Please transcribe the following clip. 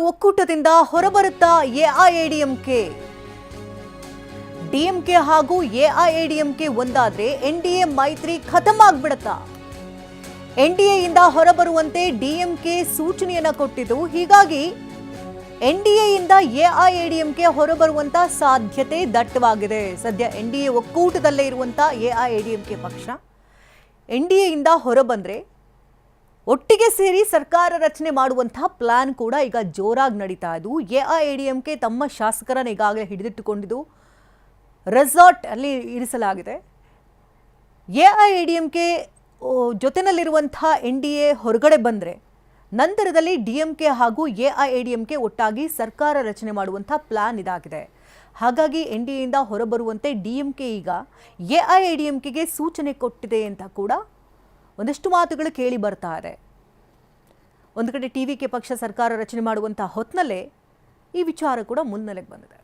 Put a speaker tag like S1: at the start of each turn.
S1: ಒಕ್ಕೂಟದಿಂದ ಹೊರಬರುತ್ತಾ ಎಐಎಡಿಎಂಕೆ. ಡಿಎಂಕೆ ಹಾಗೂ ಎಐಎಡಿಎಂಕೆ ಒಂದಾದ್ರೆ ಎನ್ಡಿಎ ಮೈತ್ರಿ ಖತಮ್ ಆಗ್ಬಿಡುತ್ತಾ? ಎನ್ಡಿಎಯಿಂದ ಹೊರಬರುವಂತೆ ಡಿಎಂಕೆ ಸೂಚನೆಯನ್ನ ಕೊಟ್ಟಿದ್ದು, ಹೀಗಾಗಿ ಎನ್ಡಿಎಯಿಂದ ಎಐಎಡಿಎಂಕೆ ಹೊರಬರುವಂತ ಸಾಧ್ಯತೆ ದಟ್ಟವಾಗಿದೆ. ಸದ್ಯ ಎನ್ಡಿಎ ಒಕ್ಕೂಟದಲ್ಲೇ ಇರುವಂತ ಎಐಎಡಿಎಂಕೆ ಪಕ್ಷ ಎನ್ಡಿಎಯಿಂದ ಹೊರಬಂದ್ರೆ ಒಟ್ಟಿಗೆ ಸೇರಿ ಸರ್ಕಾರ ರಚನೆ ಮಾಡುವಂತಹ ಪ್ಲಾನ್ ಕೂಡ ಈಗ ಜೋರಾಗಿ ನಡೀತಾ ಇದ್ದು, ಎಐಎಡಿಎಂಕೆ ತಮ್ಮ ಶಾಸಕರನ್ನು ಈಗಾಗಲೇ ಹಿಡಿದಿಟ್ಟುಕೊಂಡಿದ್ದು ರೆಸಾರ್ಟ್ ಅಲ್ಲಿ ಇರಿಸಲಾಗಿದೆ. ಎಐಎಡಿಎಂಕೆ ಜೊತೆನಲ್ಲಿರುವಂತಹ ಎನ್ಡಿಎ ಹೊರಗಡೆ ಬಂದರೆ ನಂತರದಲ್ಲಿ ಡಿಎಂಕೆ ಹಾಗೂ ಎಐಎಡಿಎಂಕೆ ಒಟ್ಟಾಗಿ ಸರ್ಕಾರ ರಚನೆ ಮಾಡುವಂತಹ ಪ್ಲಾನ್ ಇದಾಗಿದೆ. ಹಾಗಾಗಿ ಎನ್ಡಿಎಯಿಂದ ಹೊರಬರುವಂತೆ ಡಿಎಂಕೆ ಈಗ ಎಐಎಡಿಎಂಕೆಗೆ ಸೂಚನೆ ಕೊಟ್ಟಿದೆ ಅಂತ ಕೂಡ ಒಂದಷ್ಟು ಮಾತುಗಳು ಕೇಳಿ ಬರ್ತಾ ಇದೆ. ಒಂದು ಕಡೆ ಟಿವಿಕೆ ಪಕ್ಷ ಸರ್ಕಾರ ರಚನೆ ಮಾಡುವಂತಹ ಹೊತ್ತಿನಲ್ಲೇ ಈ ವಿಚಾರ ಕೂಡ ಮುನ್ನೆಲೆಗೆ ಬಂದಿದೆ.